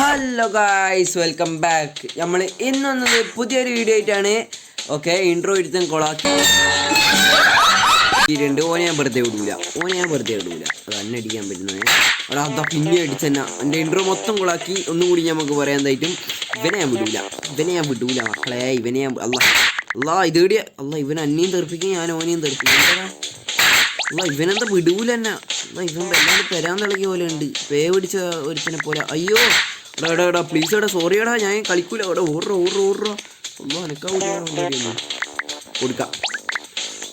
Hello guys, welcome back. നമ്മൾ ഇന്ന് വന്നത് പുതിയൊരു വീഡിയോ ആയിട്ടാണ്. ഓക്കെ, ഇൻട്രോ എടുത്തും കൊളാക്കി ഓനെ ഞാൻ വെറുതെ വിടൂല. അത് അന്നെ അടിക്കാൻ പറ്റുന്നത് അവിടെ അതാ പിന്നെ അടിച്ചെന്നാ എൻ്റെ ഇൻട്രോ മൊത്തം കൊളാക്കി. ഒന്നുകൂടി നമുക്ക് പറയാൻ തയ്റ്റും ഇവനെ ഞാൻ വിടൂല മക്കളെ. ഇവനെ ഞാൻ ഇതേടിയ ഇവൻ അന്നെയും തെറിപ്പിക്കും, ഞാൻ ഓനെയും തെറിപ്പിക്കും. ഇവനെന്താ വിടൂല തന്നെ. ഇവൻ വല്ലാണ്ട് പെരാൻ തിളകിയ പോലെ ഉണ്ട്, പേ പിടിച്ച ഒരുത്തിനെ പോലെ. അയ്യോ എടാ പ്ലീസ് സോറി ഞാൻ കളിക്കൂല. ഓർറോ അനക്കാ കൊടുക്കാം.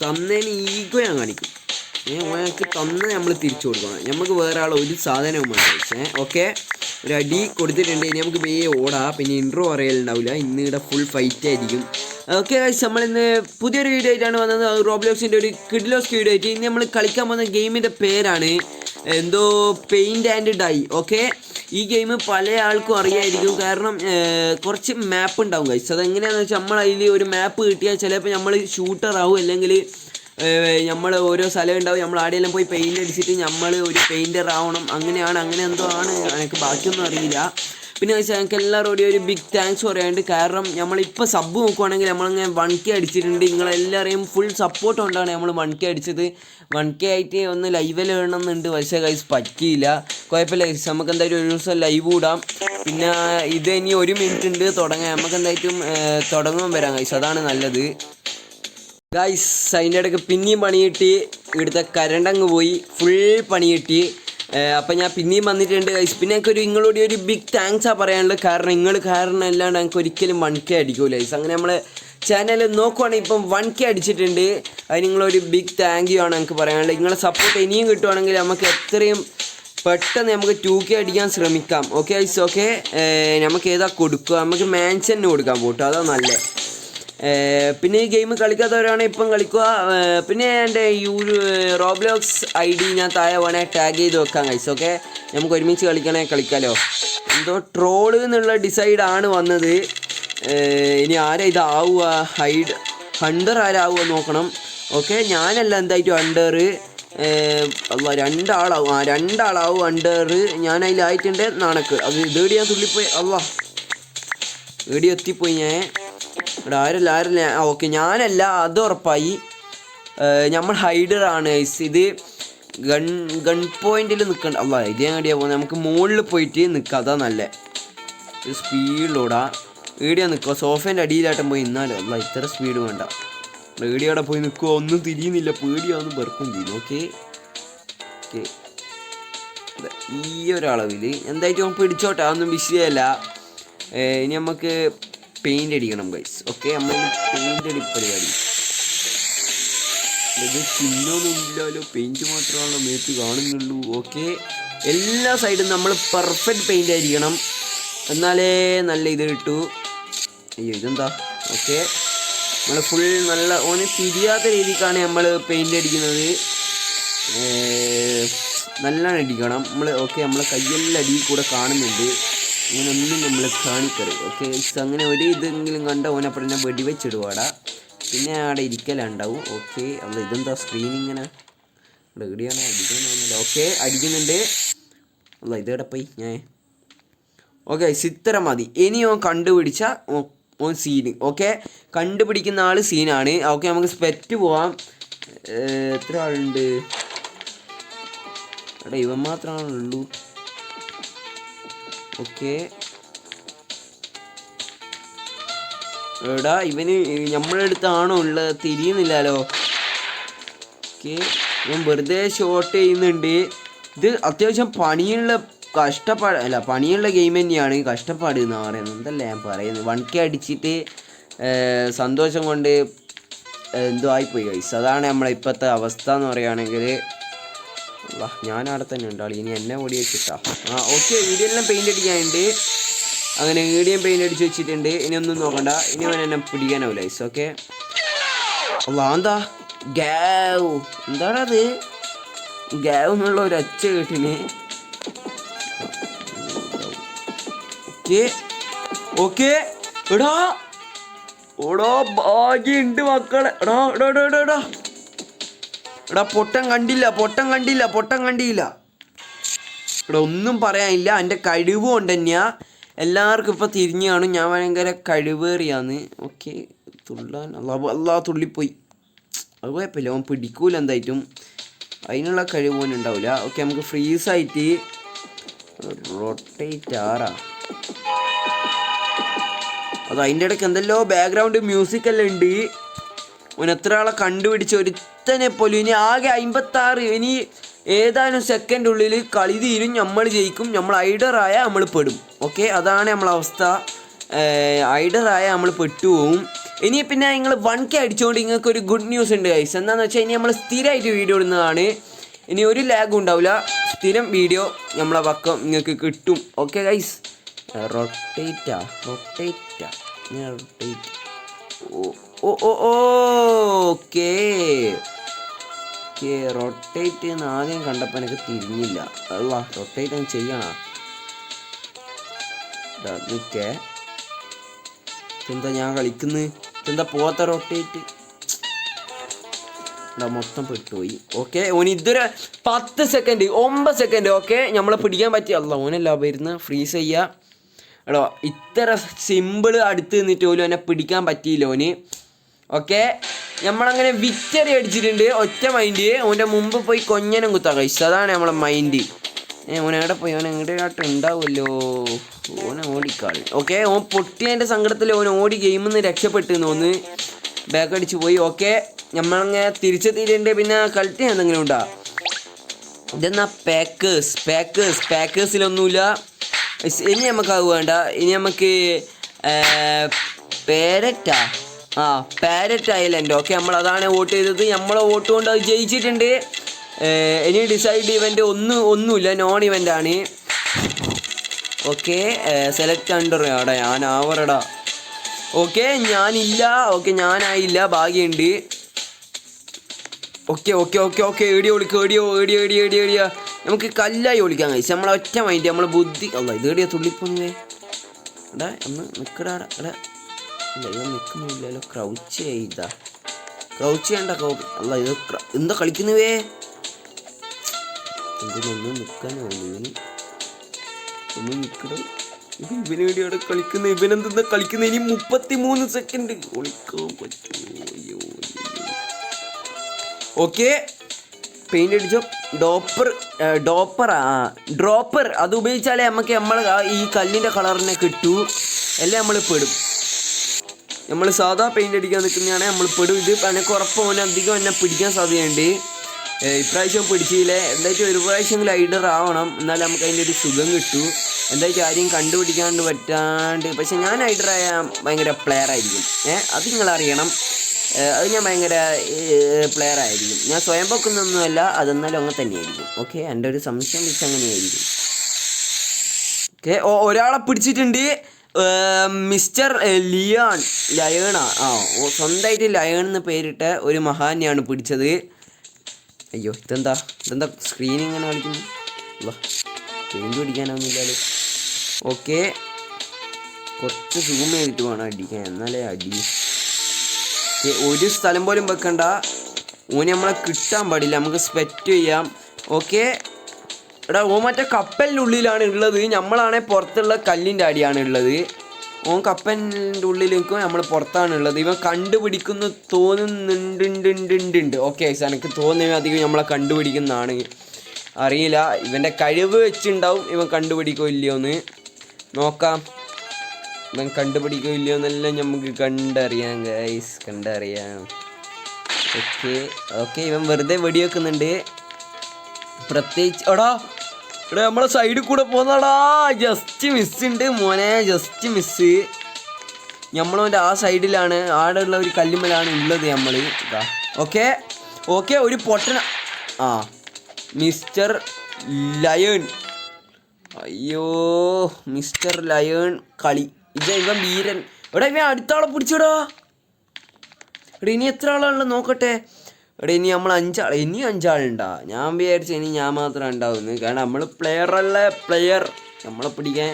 തന്നേന് ഈഗോ ഞാൻ കാണിക്കും. ഓനക്ക് തന്ന നമ്മൾ തിരിച്ചു കൊടുക്കണം. നമുക്ക് വേറെ ആൾ ഒരു സാധനവും വേണ്ട. ഓക്കെ, ഒരു അടി കൊടുത്തിട്ടുണ്ട്. ഇനി നമുക്ക് ഓടാ. പിന്നെ ഇൻട്രോ പറയലുണ്ടാവില്ല. ഇന്ന് ഇവിടെ ഫുൾ ഫൈറ്റ് ആയിരിക്കും. ഓക്കെ ഗൈസ്, നമ്മളിന്ന് പുതിയൊരു വീഡിയോ ആയിട്ടാണ് വന്നത്. റോബ്ലോക്സിൻ്റെ ഒരു കിഡ്ലോസ് വീഡിയോ ആയിട്ട്. ഇന്ന് നമ്മൾ കളിക്കാൻ പോകുന്ന ഗെയിമിൻ്റെ പേരാണ് എന്തോ പെയിൻറ് ആൻഡ് ഡൈ. ഓക്കെ, ഈ ഗെയിം പല ആൾക്കും അറിയായിരിക്കും. കാരണം കുറച്ച് മാപ്പ് ഉണ്ടാവും ഗൈസ്. അതെങ്ങനെയാണെന്ന് വെച്ചാൽ നമ്മൾ അതിൽ ഒരു മാപ്പ് കിട്ടിയാൽ ചിലപ്പോൾ നമ്മൾ ഷൂട്ടർ ആവും, അല്ലെങ്കിൽ നമ്മൾ ഓരോ സ്ഥലം ഉണ്ടാവും. നമ്മൾ ആടെയെല്ലാം പോയി പെയിൻ്റ് അടിച്ചിട്ട് നമ്മൾ ഒരു പെയിൻറ്റർ ആവണം. അങ്ങനെ എന്തോ ആണ്. എനിക്ക് ബാക്കിയൊന്നും അറിയില്ല. പിന്നെ വെച്ചാൽ ഞങ്ങൾക്ക് എല്ലാവരോടും ഒരു ബിഗ് താങ്ക്സ് പറയാനുണ്ട്. കാരണം നമ്മളിപ്പോൾ സബ് നോക്കുവാണെങ്കിൽ നമ്മളിങ്ങനെ 1K അടിച്ചിട്ടുണ്ട്. നിങ്ങളെല്ലാവരെയും ഫുൾ സപ്പോർട്ട് കൊണ്ടാണ് നമ്മൾ 1K അടിച്ചത്. 1K ആയിട്ട് ഒന്ന് ലൈവിൽ ഇടണമെന്നുണ്ട്, പക്ഷേ ഗൈസ് പറ്റിയില്ല. കുഴപ്പമില്ല ഗൈസ്, നമുക്ക് എന്തായാലും ഒരു ദിവസം ലൈവ് ഇടാം. പിന്നെ ഇത് ഇനി 1 മിനിറ്റ് ഉണ്ട് തുടങ്ങാൻ. നമുക്ക് എന്തായിട്ടും തുടങ്ങാൻ വരാം ഗൈസ്, അതാണ് നല്ലത്. ഗൈസ്, അതിൻ്റെ ഇടയ്ക്ക് പിന്നെയും പണി കിട്ടി. ഇവിടുത്തെ കരണ്ടങ്ങ് പോയി, ഫുൾ പണി കിട്ടി. അപ്പം ഞാൻ പിന്നെയും വന്നിട്ടുണ്ട് ഗൈസ്. പിന്നെ എനിക്കൊരു നിങ്ങളോട് ഒരു ബിഗ് താങ്ക്സാണ് പറയാനുള്ളത്. കാരണം നിങ്ങൾ കാരണം അല്ലാണ്ട് എനിക്ക് ഒരിക്കലും 1K അടിക്കൂല ഗൈസ്. അങ്ങനെ നമ്മൾ ചാനൽ നോക്കുവാണെങ്കിൽ ഇപ്പം 1K അടിച്ചിട്ടുണ്ട്. അത് നിങ്ങളൊരു ബിഗ് താങ്ക് യു ആണ് എനിക്ക് പറയാനുള്ളത്. നിങ്ങളെ സപ്പോർട്ട് ഇനിയും കിട്ടുവാണെങ്കിൽ നമുക്ക് എത്രയും പെട്ടെന്ന് നമുക്ക് 2K അടിക്കാൻ ശ്രമിക്കാം. Okay guys. ഓക്കെ, നമുക്ക് ഏതാ കൊടുക്കുക? നമുക്ക് മാൻഷന് കൊടുക്കാൻ പോട്ടോ, അതാ നല്ലത്. പിന്നെ ഈ ഗെയിം കളിക്കാത്തവരാണ് ഇപ്പം കളിക്കുക. പിന്നെ എൻ്റെ റോബ്ലോക്സ് ID ഞാൻ താഴെ വേണേൽ ടാഗ് ചെയ്ത് വെക്കാം ഗൈസ്. ഓക്കെ, നമുക്ക് ഒരുമിച്ച് കളിക്കാമല്ലോ. എന്തോ ട്രോള് എന്നുള്ള ഡിസൈഡാണ് വന്നത്. ഇനി ആരാ ഇതാവുക? ഹണ്ടർ ആരാവുക നോക്കണം. ഓക്കെ, ഞാനല്ല എന്തായിട്ടും ഹണ്ടർ. രണ്ടാളാവും ഹണ്ടർ. ഞാൻ അതിലായിട്ടുണ്ട് നാണക്ക്. അത് ഇതേടി ഞാൻ തുള്ളിപ്പോയി. ഏടി എത്തിപ്പോയി ഞാൻ. ആരല്ല. ഓക്കെ, ഞാനല്ല, അത് ഉറപ്പായി. നമ്മൾ ഹൈഡറാണ് ഗൈസ്. ഇത് ഗൺ പോയിന്റിൽ നിൽക്കണ്ട. ഇതേ എവിടെയാ പോകുന്നത്? നമുക്ക് മുകളിൽ പോയിട്ട് നിൽക്കാം, അതാ നല്ല സ്പീഡിലോടാ. ഏടിയാ നിൽക്കുക? സോഫേൻ്റെ അടിയിലായിട്ടും പോയി ഇന്നാലും ഇത്ര സ്പീഡ് വേണ്ട. ഏടിയവിടെ പോയി നിൽക്കുക, ഒന്നും തിരിയുന്നില്ല. പേടിയാവുന്നു, ബർക്കും ചെയ്യും. ഓക്കെ, ഈ ഒരളവിൽ എന്തായിട്ട് നമുക്ക് പിടിച്ചോട്ടെ, അതൊന്നും വിഷയമല്ല. ഇനി നമുക്ക് പെയിൻ്റ് അടിക്കണം ഗൈസ്. ഓക്കെ, നമ്മൾ പെയിൻ്റ് പരിപാടി. ഇത് ചിന്നൊന്നും ഇല്ലല്ലോ, പെയിൻറ്റ് മാത്രമാണല്ലോ മേത്ത് കാണുന്നുള്ളൂ. ഓക്കെ, എല്ലാ സൈഡും നമ്മൾ പെർഫെക്റ്റ് പെയിൻ്റ് ആയിരിക്കണം, എന്നാലേ നല്ല ഇത് കിട്ടൂ. അയ്യോ ഇതെന്താ? ഓക്കെ, നമ്മൾ ഫുൾ നല്ല ഓന് തിരിയാത്ത രീതിക്കാണ് നമ്മൾ പെയിൻ്റ് അടിക്കുന്നത്. നല്ലോണം അടിക്കണം നമ്മൾ. ഓക്കെ, നമ്മളെ കയ്യെല്ലാം അടിയിൽ കൂടെ കാണുന്നുണ്ട്. ഇങ്ങനൊന്നും നമ്മൾ കാണിക്കരുത്. ഓക്കെ, അങ്ങനെ ഒരു ഇതെങ്കിലും കണ്ട ഓനപ്പോൾ തന്നെ വെടിവെച്ചിടുവാടാ. പിന്നെ അവിടെ ഇരിക്കലുണ്ടാവും. ഓക്കെ, ഇതെന്താ സ്ക്രീൻ ഇങ്ങനെ എവിടെയാണ് അടിക്കുന്നില്ല. ഓക്കെ, അടിക്കുന്നുണ്ട്. ഇതേടെ പോയി ഞാൻ. ഓക്കെ, ഇത്ര മതി. ഇനി ഓൻ കണ്ടുപിടിച്ച ഓൻ സീന്. ഓക്കെ, കണ്ടുപിടിക്കുന്ന ആൾ സീനാണ്. ഓക്കെ, നമുക്ക് സ്പെറ്റ് പോവാം. എത്ര ആളുണ്ട്? ഇവൻ മാത്രമാണുള്ളൂ. ഓക്കെ, എടാ ഇവന് നമ്മളെ അടുത്താണോ ഉള്ളത്? തിരിയുന്നില്ലല്ലോ. ഓക്കെ, ഇവൻ വെറുതെ ഷോട്ട് ചെയ്യുന്നുണ്ട്. ഇത് അത്യാവശ്യം പണിയുള്ള ഗെയിം തന്നെയാണ്. കഷ്ടപ്പാട് എന്ന് പറയുന്നത് എന്തല്ല ഞാൻ പറയുന്നത്. 1K അടിച്ചിട്ട് സന്തോഷം കൊണ്ട് എന്തോ ആയിപ്പോയി ഗൈസ്. അതാണ് നമ്മളെ ഇപ്പോഴത്തെ അവസ്ഥ എന്ന് പറയുകയാണെങ്കിൽ. ഞാൻ അവിടെ തന്നെ ഉണ്ടാവും. ഇനി എന്നെ ഓടി വെച്ചിട്ടാ. ഓക്കെ, വീഡിയോയെല്ലാം പെയിൻ്റ് അടിക്കാനുണ്ട്. അങ്ങനെ വീഡിയോയും പെയിൻ്റ് അടിച്ച് വെച്ചിട്ടുണ്ട്. ഇനി ഒന്നും നോക്കണ്ട. ഇനി അവൻ എന്നെ പിടിക്കാനാവില്ല ഗൈസ്. ഓക്കെ, എന്താ ഗാവ്? എന്താണത്? ഗാവ് എന്നുള്ള ഒരു ഒച്ച കേട്ടിന്. ഓക്കെ എടാ ഭാഗ്യമുണ്ട് മക്കളെ. എടാ പൊട്ടൻ കണ്ടില്ല. ഇവിടെ ഒന്നും പറയാനില്ല. എൻ്റെ കഴിവ് കൊണ്ട് തന്നെയാ. എല്ലാവർക്കും ഇപ്പോൾ തിരിഞ്ഞു കാണും ഞാൻ ഭയങ്കര കഴിവേറിയാന്ന്. ഓക്കെ തുള്ളാൻ അല്ലാ തുള്ളിപ്പോയി. അത് കുഴപ്പമില്ല, ഓൻ പിടിക്കൂല എന്തായിട്ടും, അതിനുള്ള കഴിവ് പോലും ഉണ്ടാവില്ല. ഓക്കെ നമുക്ക് ഫ്രീസായിട്ട് റൊട്ടേറ്റ് ആറാ. അത് അതിൻ്റെ ഇടയ്ക്ക് എന്തെല്ലോ ബാക്ക്ഗ്രൗണ്ട് മ്യൂസിക് എല്ലാം ഉണ്ട്. ഓൻ എത്ര ആളെ കണ്ടുപിടിച്ച് ഒരുത്തനെ പോലും. ഇനി ആകെ 56, ഇനി ഏതാനും സെക്കൻഡ് ഉള്ളിൽ കളി തീരും, നമ്മൾ ജയിക്കും. നമ്മൾ ഐഡറായ നമ്മൾ പെടും. ഓക്കെ അതാണ് നമ്മളെ അവസ്ഥ. ഐഡറായ നമ്മൾ പെട്ടുപോകും. ഇനി പിന്നെ നിങ്ങൾ 1K അടിച്ചുകൊണ്ട് നിങ്ങൾക്ക് ഒരു ഗുഡ് ന്യൂസ് ഉണ്ട് ഗൈസ്. എന്താണെന്ന് വെച്ചാൽ ഇനി നമ്മൾ സ്ഥിരമായിട്ട് വീഡിയോ ഇടുന്നതാണ്. ഇനി ഒരു ലാഗും ഉണ്ടാവില്ല, സ്ഥിരം വീഡിയോ നമ്മളെ പക്കം നിങ്ങൾക്ക് കിട്ടും. Okay guys rotate okay rotate എന്ന് ആദ്യം കണ്ടപ്പോൾ എനിക്ക് തിരിഞ്ഞില്ല. അല്ല റൊട്ടേറ്റ് അങ്ങ് ചെയ്യണം. നിൽക്കേ എന്താ ഞാൻ കളിക്കുന്നത്, എന്താ പോത്ത റൊട്ടേറ്റ് മൊത്തം പെട്ടുപോയി. ഓക്കെ ഓന് ഇതൊരു 10 സെക്കൻഡ് 9 സെക്കൻഡ് ഓക്കെ നമ്മളെ പിടിക്കാൻ പറ്റിയ. അല്ല ഓനല്ല വരുന്ന ഫ്രീസ് ചെയ്യുക. എടോ ഇത്ര സിമ്പിള് അടുത്ത് നിന്നിട്ട് പോലും എന്നെ പിടിക്കാൻ പറ്റിയില്ല ഓന്. ഓക്കെ നമ്മളങ്ങനെ വിക്ടറി അടിച്ചിട്ടുണ്ട്. ഒറ്റ മൈൻഡ് ഓൻ്റെ മുമ്പ് പോയി കൊഞ്ഞനം കുത്താ കഴിച്ചു. അതാണ് നമ്മളെ മൈൻഡ്. ഓനെവിടെ പോയി, ഓൻ എങ്ങോട്ടായിട്ട് ഉണ്ടാവുമല്ലോ. ഓനെ ഓടിക്കാളി. ഓക്കെ ഓൻ പൊട്ടിയതിൻ്റെ സങ്കടത്തിൽ ഓൻ ഓടി ഗെയിമിൽ നിന്ന് രക്ഷപ്പെട്ടു തോന്ന് ബാക്ക് അടിച്ച് പോയി. ഓക്കെ നമ്മളങ്ങനെ തിരിച്ചെത്തിയിട്ടുണ്ട്. പിന്നെ കളിറ്റ് എന്തെങ്കിലും ഉണ്ടാ. ഇതെന്നാ പാക്കേഴ്സിലൊന്നുമില്ല. ഇനി നമുക്ക് അത് വേണ്ട. ഇനി നമുക്ക് പാരറ്റ് ഐലൻഡ്. ഓക്കെ നമ്മളതാണ് വോട്ട് ചെയ്തത്. നമ്മളെ വോട്ട് കൊണ്ട് അത് ജയിച്ചിട്ടുണ്ട്. ഇനി ഡിസൈഡ് ഇവൻ്റ് ഒന്നുമില്ല, നോൺ ഇവൻ്റ് ആണ്. ഓക്കെ സെലക്ട് അണ്ടർ ആടാ ഞാൻ ആവറടാ. ഓക്കെ ഞാനില്ല. ഓക്കെ ഞാനായില്ല, ഭാഗ്യമുണ്ട്. ഓക്കെ ഏടിയോ ഏടിയ നമുക്ക് കല്ലായി ഒളിക്കാൻ കഴിച്ചു. നമ്മളെ ഒറ്റ മൈൻഡ് നമ്മളെ ബുദ്ധി. അല്ല ഇത് ഏടിയാ തുള്ളിപ്പോന്നേ. എടാ ഒന്ന് നിൽക്കടാ. എടാ ഇല്ല ഇത് നിൽക്കുന്നില്ലല്ലോ. ക്രൗച്ച് ചെയ്യണ്ട. അല്ല ഇത് എന്താ കളിക്കുന്നവേ. ഇതിനൊന്നും നിൽക്കാനോ ഇവന് ഒന്ന് നിൽക്കണം. ഇവന് വേണ്ടിയാണ് കളിക്കുന്നത്. ഇവനെന്താ കളിക്കുന്നത്. ഇനി 33 സെക്കൻഡ് ഒളിക്കാൻ പറ്റുമോ. ഓക്കെ പെയിൻ്റ് അടിച്ചോ. ഡ്രോപ്പർ അത് ഉപയോഗിച്ചാലേ നമുക്ക് ഈ കല്ലിൻ്റെ കളറിനെ കിട്ടൂ. എല്ലാം നമ്മൾ പെടും. നമ്മൾ സാധാ പെയിൻ്റ് അടിക്കാൻ നിൽക്കുന്നതാണെങ്കിൽ നമ്മൾ പെടും. ഇത് എനിക്ക് ഉറപ്പ് അധികം എന്നെ പിടിക്കാൻ സാധ്യതയുണ്ട്. ഇപ്രാവശ്യം പിടിച്ചില്ലേ. എന്തായാലും ഒരു പ്രാവശ്യമെങ്കിലും ഐഡർ ആവണം, എന്നാലും നമുക്ക് അതിൻ്റെ ഒരു സുഖം കിട്ടൂ. എന്തായാലും ആരെയും കണ്ടുപിടിക്കാണ്ട് പറ്റാണ്ട്. പക്ഷെ ഞാൻ ഐഡറായ ഭയങ്കര പ്ലെയർ ആയിരിക്കും. അത് നിങ്ങളറിയണം. അത് ഞാൻ ഭയങ്കര പ്ലെയർ ആയിരിക്കും. ഞാൻ സ്വയം പൊക്കുന്നൊന്നുമല്ല, അതെന്നാലും അങ്ങനെ തന്നെയായിരിക്കും. ഓക്കെ എൻ്റെ ഒരു സംശയം വെച്ച് അങ്ങനെയായിരിക്കും. ഓക്കെ ഒരാളെ പിടിച്ചിട്ടുണ്ട്. മിസ്റ്റർ ലയണ. സ്വന്തമായിട്ട് ലയൺ എന്ന് പേരിട്ട ഒരു മഹാനെയാണ് പിടിച്ചത്. അയ്യോ ഇതെന്താ സ്ക്രീൻ ഇങ്ങനെ കളിക്കുന്നു. പെയിൻറ്റ് പിടിക്കാനൊന്നുമില്ലല്ലോ. ഓക്കെ കുറച്ച് സൂം ചെയ്തിട്ട് വേണം അടിക്കാൻ, എന്നാലേ അടി. ഒരു സ്ഥലം പോലും വെക്കണ്ട. ഓന് നമ്മളെ കിട്ടാൻ പാടില്ല, നമുക്ക് സ്പെറ്റ് ചെയ്യാം. ഓക്കെ എടാ ഓൻ മറ്റേ കപ്പലിൻ്റെ ഉള്ളിലാണ് ഉള്ളത്. നമ്മളാണെ പുറത്തുള്ള കല്ലിൻ്റെ അടിയാണ് ഉള്ളത്. ഓൻ കപ്പലിൻ്റെ ഉള്ളിൽ നിൽക്കും, നമ്മൾ പുറത്താണ് ഉള്ളത്. ഇവൻ കണ്ടുപിടിക്കുന്നു തോന്നുന്നുണ്ട്. ഓക്കെ എനിക്ക് തോന്നുന്നത് അധികം നമ്മളെ കണ്ടുപിടിക്കുന്നതാണ്. അറിയില്ല, ഇവൻ്റെ കഴിവ് വെച്ചുണ്ടാവും ഇവൻ കണ്ടുപിടിക്കോ ഇല്ലയോന്ന്. നോക്കാം ഇവൻ കണ്ടുപിടിക്കോ ഇല്ലയോ എന്നെല്ലാം നമുക്ക് കണ്ടറിയാം ഗൈസ്, കണ്ടറിയാം. ഓക്കെ ഇവൻ വെറുതെ വെടി വെക്കുന്നുണ്ട്. പ്രത്യേകിച്ച് എടാ നമ്മളെ സൈഡിൽ കൂടെ പോന്നടാ. ജസ്റ്റ് മിസ്സുണ്ട് മോനെ, ജസ്റ്റ് മിസ്സ്. നമ്മളവൻ്റെ ആ സൈഡിലാണ്, ആടെ ഉള്ള ഒരു കല്ലുമ്മലാണ് ഉള്ളത് നമ്മൾ. ഓക്കെ ഒരു പൊട്ടന മിസ്റ്റർ ലയൺ. അയ്യോ മിസ്റ്റർ ലയൺ കളി. ഇവൻ വീരൻ. ഇവൻ അടുത്ത ആളെ പിടിച്ചോടാ. ഇനി എത്ര ആളാണുള്ളത് നോക്കട്ടെ. ഇനി നമ്മൾ 5 ആൾ, ഇനി 5 ആളുണ്ടാ. ഞാൻ വിചാരിച്ചു ഇനി ഞാൻ മാത്രം ഉണ്ടാവുന്നു. കാരണം നമ്മൾ പ്ലെയറല്ല, പ്ലെയർ നമ്മളെ പിടിക്കാൻ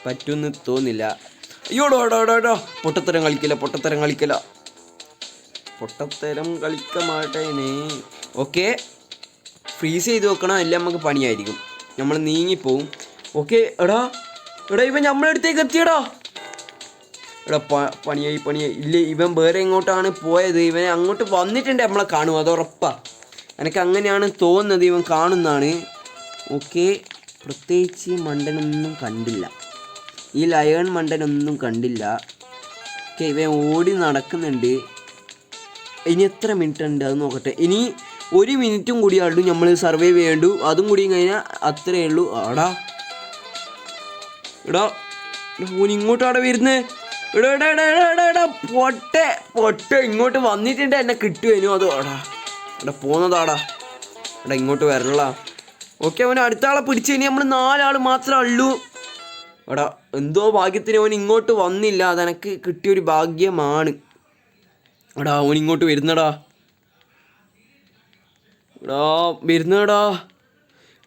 പറ്റുമെന്ന് തോന്നില്ല. അയ്യോടോ പൊട്ടത്തരം കളിക്ക മാട്ടേനെ. ഓക്കെ ഫ്രീസ് ചെയ്ത് വെക്കണം, എല്ലാം നമുക്ക് പണിയായിരിക്കും, നമ്മൾ നീങ്ങിപ്പോവും. ഓക്കെ എടാ എടാ ഇവൻ നമ്മളടുത്തേക്ക് എത്തിയടാ. എടാ പണിയായി ഇല്ല. ഇവൻ വേറെ എങ്ങോട്ടാണ് പോയത്. ഇവൻ അങ്ങോട്ട് വന്നിട്ടുണ്ട് നമ്മളെ കാണും, അത് ഉറപ്പാ. എനിക്ക് അങ്ങനെയാണ് തോന്നുന്നത്, ഇവൻ കാണുന്നതാണ്. ഓക്കെ, പ്രത്യേകിച്ച് മണ്ടനൊന്നും കണ്ടില്ല, ഈ ലയൺ മണ്ടനൊന്നും കണ്ടില്ല. ഓക്കെ, ഇവൻ ഓടി നടക്കുന്നുണ്ട്. ഇനി എത്ര മിനിറ്റ് ഉണ്ട് അത് നോക്കട്ടെ. ഇനി 1 മിനിറ്റും കൂടിയാളും നമ്മൾ സർവൈവ് ചെയ്യേണ്ടു. അതും കൂടി കഴിഞ്ഞാൽ അത്രയേ ഉള്ളൂ. എടാ ഓൻ ഇങ്ങോട്ടാടെ വരുന്നേ. എടാ പൊട്ടെ ഇങ്ങോട്ട് വന്നിട്ടുണ്ട്, എന്നെ കിട്ടുവേനു. അത് എടാ പോന്നതാടാ. എടാ ഇങ്ങോട്ട് വരല. ഓക്കെ, അവൻ അടുത്ത ആളെ പിടിച്ച്. ഇനി നമ്മൾ 4 ആൾ മാത്രമേ ഉള്ളൂ. എടാ എന്തോ ഭാഗ്യത്തിന് അവൻ ഇങ്ങോട്ട് വന്നില്ല, അതെനിക്ക് കിട്ടിയൊരു ഭാഗ്യമാണ്. എടാ അവൻ ഇങ്ങോട്ട് വരുന്നടാ.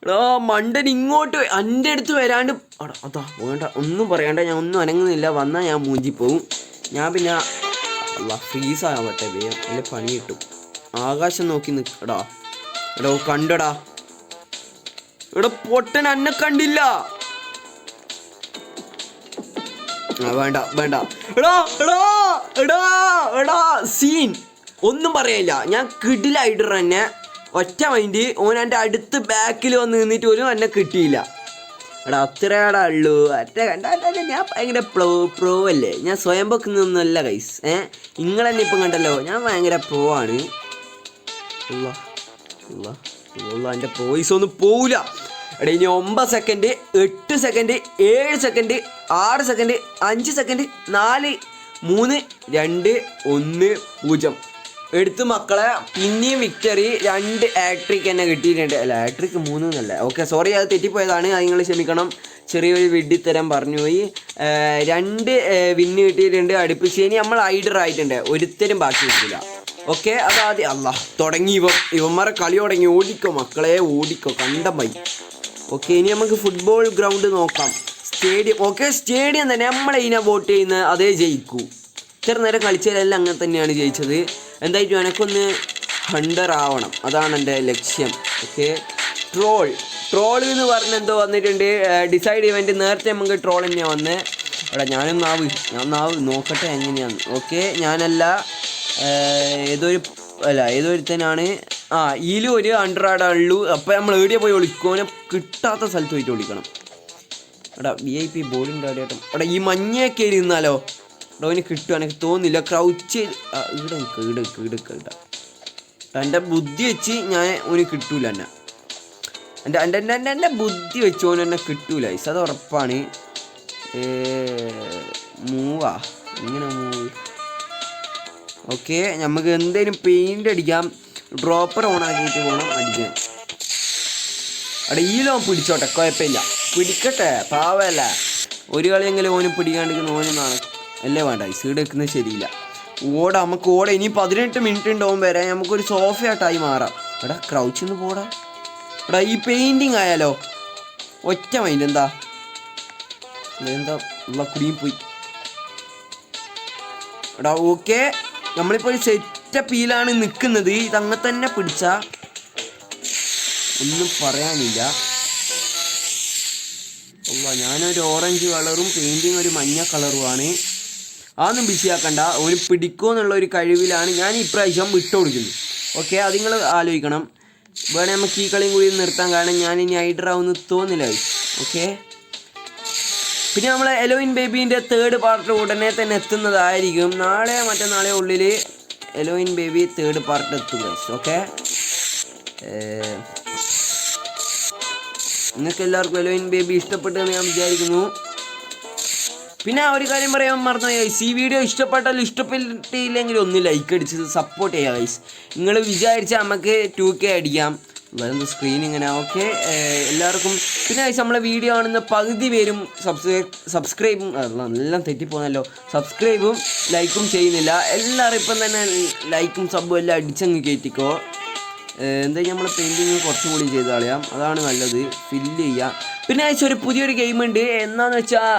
എടാ മണ്ടൻ ഇങ്ങോട്ട് എൻ്റെ അടുത്ത് വരാണ്ട്. അതാ വേണ്ട, ഒന്നും പറയണ്ട, ഞാൻ ഒന്നും അനങ്ങുന്നില്ല. വന്നാൽ ഞാൻ മൂഞ്ചി പോവും. ഞാൻ പിന്നെ ഫ്രീസാവട്ടെ വേഗം, അതിൽ പണി കിട്ടും. ആകാശം നോക്കി നിൽക്കടാ. കണ്ടടാ. പൊട്ടൻ എന്നെ കണ്ടില്ല. വേണ്ട സീൻ ഒന്നും പറയില്ല. ഞാൻ കിടിലായിട്ട് തന്നെ ഒറ്റ മൈൻഡ്. ഓൻ എൻ്റെ അടുത്ത് ബാക്കിൽ വന്ന് നിന്നിട്ട് പോലും എന്നെ കിട്ടിയില്ല. അത്രയാടാ ഉള്ളൂ. ഞാൻ ഭയങ്കര പ്രോ അല്ലേ. ഞാൻ സ്വയം പൊക്കുന്നൊന്നുമല്ല ഗൈസ്. നിങ്ങൾ തന്നെ ഇപ്പം കണ്ടല്ലോ, ഞാൻ ഭയങ്കര പ്രോ ആണ്. എൻ്റെ പ്രോയിസ് ഒന്നും പോവില്ല. ഇനി 9 second, 8 second, 7 second, 6 second, 5 second, 4, 3, 2, 1, 0. എടുത്ത് മക്കളെ. പിന്നെയും വിക്ടറി. 2 ആട്രിക് എന്നെ കിട്ടിയിട്ടുണ്ട്. അല്ല, ആട്രിക് 3 എന്നല്ല. ഓക്കെ, സോറി, അത് തെറ്റിപ്പോയതാണ്, അത് നിങ്ങൾ ക്ഷമിക്കണം. ചെറിയൊരു വിഡ്ഢിത്തരം പറഞ്ഞു പോയി. 2 വിന്ന് കിട്ടിയിട്ടുണ്ട് അടുപ്പിച്ച്. ഇനി നമ്മൾ ഐഡർ ആയിട്ടുണ്ട്, ഒരുത്തരും ബാക്കി കിട്ടില്ല. ഓക്കെ, അതാദ്യം തുടങ്ങി ഇവന്മാരെ കളി തുടങ്ങി. ഓടിക്കോ മക്കളെ, ഓടിക്കോ, കണ്ടമായി. ഓക്കെ, ഇനി നമുക്ക് ഫുട്ബോൾ ഗ്രൗണ്ട് നോക്കാം. സ്റ്റേഡിയം. ഓക്കെ, സ്റ്റേഡിയം തന്നെ നമ്മളതിനെ വോട്ട് ചെയ്യുന്ന അതേ ജയിക്കൂ. ഇത്ര നേരം കളിച്ചതിലെല്ലാം അങ്ങനെ തന്നെയാണ് ജയിച്ചത്. എന്തായിട്ടും എനക്കൊന്ന് 100 ആവണം, അതാണ് എൻ്റെ ലക്ഷ്യം. ഓക്കെ, ട്രോൾ എന്ന് പറഞ്ഞ എന്തോ വന്നിട്ടുണ്ട്. ഡിസൈഡ് ഇവൻ്റ് നേരത്തെ നമുക്ക് ട്രോൾ തന്നെയാണ് വന്നത്. ഞാൻ നാവ് നോക്കട്ടെ എങ്ങനെയാണ്. ഓക്കെ, ഞാനല്ല, ഏതൊരുത്തനാണ്. ഇതിലും ഒരു 100 ഉള്ളൂ. അപ്പം നമ്മൾ എവിടെയാണ് പോയി ഒളിക്കോനെ കിട്ടാത്ത സ്ഥലത്ത് പോയിട്ട് ഒളിക്കണം. VIP ബോർഡിൻ്റെ അവിടെയായിട്ടും. ഈ മഞ്ഞയൊക്കെ ഇരുന്നാലോ അവന് കിട്ടും, എനിക്ക് തോന്നുന്നില്ല. ക്രൗച്ച് ഇട എൻ്റെ ബുദ്ധി വെച്ച് ഞാൻ ഓന് കിട്ടൂല. എൻ്റെ ബുദ്ധി വെച്ച് ഓന് എന്നെ കിട്ടൂല. അത് ഉറപ്പാണ്. ഇങ്ങനെ മൂവ്. ഓക്കെ, നമുക്ക് എന്തെങ്കിലും പെയിൻ്റ് അടിക്കാം. ഡ്രോപ്പർ ഓൺ ആക്കിയിട്ട് പോകണം അടിക്കാൻ. ഈലോ പിടിച്ചോട്ടെ, കുഴപ്പമില്ല, പിടിക്കട്ടെ, പാവല്ല. ഒരു കളിയെങ്കിലും ഓന് പിടിക്കാണ്ടിരിക്കുന്ന ഓനെന്നാണ് അല്ലേ വേണ്ട. സീഡ് വെക്കുന്നത് ശരിയില്ല. നമുക്ക് ഇനി 18 മിനിറ്റ് ഉണ്ടാവും വരെ. നമുക്കൊരു സോഫയായിട്ടായി മാറാം. ക്രൗച്ചിന്ന് പോടാ. ഈ പെയിൻറ്റിങ് ആയാലോ ഒറ്റ മൈൻഡ്. എന്താ കുടിയും പോയി. ഓക്കെ, നമ്മളിപ്പോൾ ഒരു സെറ്റപ്പിയിലാണ് നിൽക്കുന്നത്. ഇതങ്ങനെ തന്നെ പിടിച്ചാൽ ഒന്നും പറയാനില്ല. ഞാനൊരു ഓറഞ്ച് കളറും പെയിൻറ്റിങ് ഒരു മഞ്ഞ കളറുമാണ്. അതൊന്നും ബിസിയാക്കണ്ട. ഓന് പിടിക്കുമോ എന്നുള്ള ഒരു കഴിവിലാണ് ഞാൻ ഇപ്രാവശ്യം വിട്ടുകൊടുക്കുന്നത്. ഓക്കെ, അത് നിങ്ങൾ ആലോചിക്കണം. വേണേൽ നമുക്ക് ഈ കളിയും കൂടി നിർത്താൻ, കാരണം ഞാൻ ഇനി ഐഡറാവുമെന്ന് തോന്നില്ല. ഓക്കെ, പിന്നെ നമ്മൾ എലോയിൻ ബേബീൻ്റെ 3rd പാർട്ട് ഉടനെ തന്നെ എത്തുന്നതായിരിക്കും. മറ്റന്നാളെ ഉള്ളിൽ എലോയിൻ ബേബി 3rd പാർട്ട് എത്തും. ഓക്കെ, നിങ്ങൾക്ക് എല്ലാവർക്കും എലോയിൻ ബേബി ഇഷ്ടപ്പെട്ടെന്ന് ഞാൻ വിചാരിക്കുന്നു. പിന്നെ ഒരു കാര്യം പറയാൻ മറന്നു ഗൈസ്, ഈ വീഡിയോ ഇഷ്ടപ്പെട്ടില്ലെങ്കിലും ഒന്ന് ലൈക്ക് അടിച്ച് സപ്പോർട്ട് ചെയ്യുക ഗൈസ്. നിങ്ങൾ വിചാരിച്ചാൽ നമുക്ക് 2K അടിക്കാം. വരുന്ന സ്ക്രീൻ ഇങ്ങനെ. ഓക്കെ, എല്ലാവർക്കും പിന്നെ ഗൈസ് നമ്മളെ വീഡിയോ കാണുന്ന പകുതി പേരും സബ്സ്ക്രൈബും എല്ലാം തെറ്റിപ്പോകുന്നല്ലോ. സബ്സ്ക്രൈബും ലൈക്കും ചെയ്യുന്നില്ല. എല്ലാവരും ഇപ്പം തന്നെ ലൈക്കും സബും എല്ലാം അടിച്ചങ്ങ് കയറ്റിക്കോ. എന്തായാലും നമ്മൾ പെയിൻറ്റിങ് കുറച്ചും കൂടി ചെയ്ത് കളയാം, അതാണ് നല്ലത്. ഫില്ല് ചെയ്യാം. പിന്നെ ഒരു പുതിയൊരു ഗെയിം ഉണ്ട്. എന്താണെന്ന് വെച്ചാൽ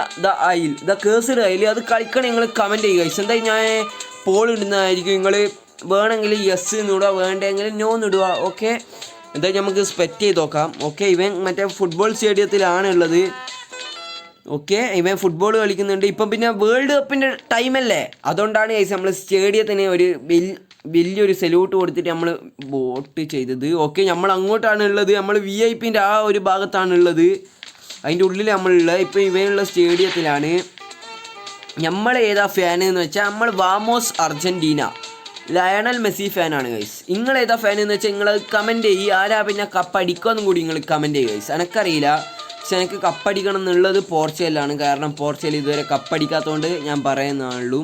ദ കേഴ്സ്ഡ് ഐൽ. അത് കളിക്കണം. നിങ്ങൾ കമൻറ്റ് ചെയ്യുക ഗൈസ്. എന്തായാലും ഞാൻ പോൾ ഇടുന്നതായിരിക്കും. നിങ്ങൾ വേണമെങ്കിൽ യെസ് എന്നിടുക, വേണ്ടെങ്കിൽ നോ എന്നിടുക. ഓക്കെ, എന്തായാലും നമുക്ക് സ്പെറ്റ് ചെയ്ത് നോക്കാം. ഓക്കെ, ഇവൻ മറ്റേ ഫുട്ബോൾ സ്റ്റേഡിയത്തിലാണ് ഉള്ളത്. ഓക്കെ, ഇവൻ ഫുട്ബോൾ കളിക്കുന്നുണ്ട്. ഇപ്പം പിന്നെ വേൾഡ് കപ്പിൻ്റെ ടൈമല്ലേ, അതുകൊണ്ടാണ് ഗൈസ് നമ്മൾ സ്റ്റേഡിയത്തിന് ഒരു വലിയൊരു സല്യൂട്ട് കൊടുത്തിട്ട് നമ്മൾ വോട്ട് ചെയ്തത്. ഓക്കെ, നമ്മൾ അങ്ങോട്ടാണ് ഉള്ളത്, നമ്മൾ VIP ആ ഒരു ഭാഗത്താണ് ഉള്ളത്, അതിൻ്റെ ഉള്ളിൽ നമ്മളുള്ളത്. ഇപ്പം ഇവയുള്ള സ്റ്റേഡിയത്തിലാണ്. നമ്മൾ ഏതാ ഫാൻ എന്ന് വെച്ചാൽ നമ്മൾ വാമോസ് അർജൻറ്റീന, ലയണൽ മെസ്സി ഫാനാണ് ഗൈസ്. നിങ്ങൾ ഏതാ ഫാൻ എന്ന് വെച്ചാൽ നിങ്ങൾ കമൻറ്റ് ചെയ്യും. ആരാ പിന്നെ കപ്പടിക്കുമെന്നും കൂടി നിങ്ങൾ കമൻറ്റ് ചെയ്യുക ഗൈസ്. എനിക്കറിയില്ല, പക്ഷെ എനിക്ക് കപ്പടിക്കണം എന്നുള്ളത് പോർച്ചുഗലാണ്. കാരണം പോർച്ചുഗൽ ഇതുവരെ കപ്പടിക്കാത്തതുകൊണ്ട് ഞാൻ പറയുന്നുള്ളൂ,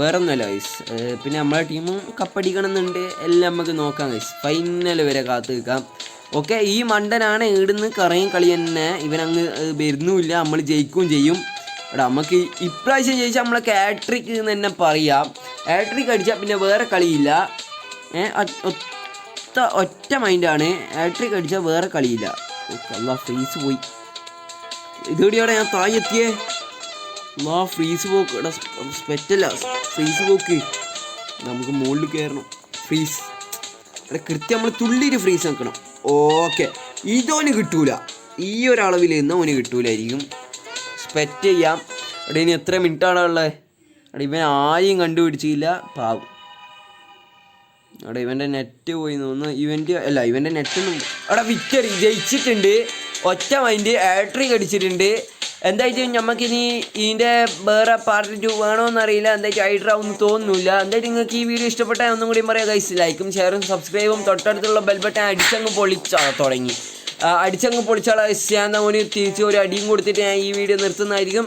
വേറെ ഒന്നുമല്ല ഗൈസ്. പിന്നെ നമ്മളെ ടീമും കപ്പടിക്കണം എന്നുണ്ട്, എല്ലാം നമുക്ക് നോക്കാം ഗൈസ്. ഫൈനൽ വരെ കാത്തു നിൽക്കാം. ഓക്കെ, ഈ മണ്ടനാണ് ഇവിടുന്ന് കറയും കളി തന്നെ, ഇവനങ്ങ് വരുന്നുമില്ല, നമ്മൾ ജയിക്കുകയും ചെയ്യും. എടാ നമുക്ക് ഇപ്രാവശ്യം ജയിച്ചാൽ നമ്മളെ ഹാട്രിക് എന്ന് തന്നെ പറയാം. ഹാട്രിക് അടിച്ചാൽ പിന്നെ വേറെ കളിയില്ല. ഒറ്റ മൈൻഡാണ്, ഹാട്രിക് അടിച്ചാൽ വേറെ കളിയില്ല. അല്ലാ ഫ്രീസ് പോയി, ഇതോടെയോടെ ഞാൻ താഴെ എത്തിയേ. ഫ്രീസ് പോക്ക്, എടാ സ്പെറ്റല്ല, ഫ്രീസ് പോക്ക്. നമുക്ക് മുകളിൽ കയറണം. ഫ്രീസ് എടാ കൃത്യം നമ്മൾ തുള്ളിയിട്ട് ഫ്രീസ് വെക്കണം. ഓക്കെ, ഇതോന് കിട്ടൂല, ഈ ഒരളവിൽ നിന്ന് ഓന് കിട്ടൂലായിരിക്കും. സ്പെറ്റ് ചെയ്യാം. എടാ ഇനി എത്ര മിനിറ്റാണ് ഉള്ളത്? എടാ ഇവൻ ആരെയും കണ്ടുപിടിച്ചില്ല, പാവം. എടാ ഇവൻ്റെ നെറ്റ് പോയി തോന്നുന്നു. ഇവൻ്റെ നെറ്റൊന്നും. എടാ വിക്ടറി, ജയിച്ചിട്ടുണ്ട്. ഒറ്റ മൈൻഡ് ഹാട്രിക് അടിച്ചിട്ടുണ്ട്. എന്തായാലും നമുക്കിനി ഇതിൻ്റെ വേറെ പാർട്ട് 2 വേണമെന്നറിയില്ല. എന്തായാലും ഹൈഡ്രാവൊന്നും തോന്നുന്നില്ല. എന്തായാലും നിങ്ങൾക്ക് ഈ വീഡിയോ ഇഷ്ടപ്പെട്ടാൽ ഒന്നും കൂടി പറയാം ഗൈസ്. ലൈക്കും ഷെയറും സബ്സ്ക്രൈബും തൊട്ടടുത്തുള്ള ബെൽ ബട്ടൺ അടിച്ചങ്ങ് പൊളിച്ചാൽ തുടങ്ങി. അടിച്ചങ്ങ് പൊളിച്ചാൽ ഞാൻ തിരിച്ച് ഒരു അടിയും കൊടുത്തിട്ട് ഞാൻ ഈ വീഡിയോ നിർത്തുന്നതായിരിക്കും.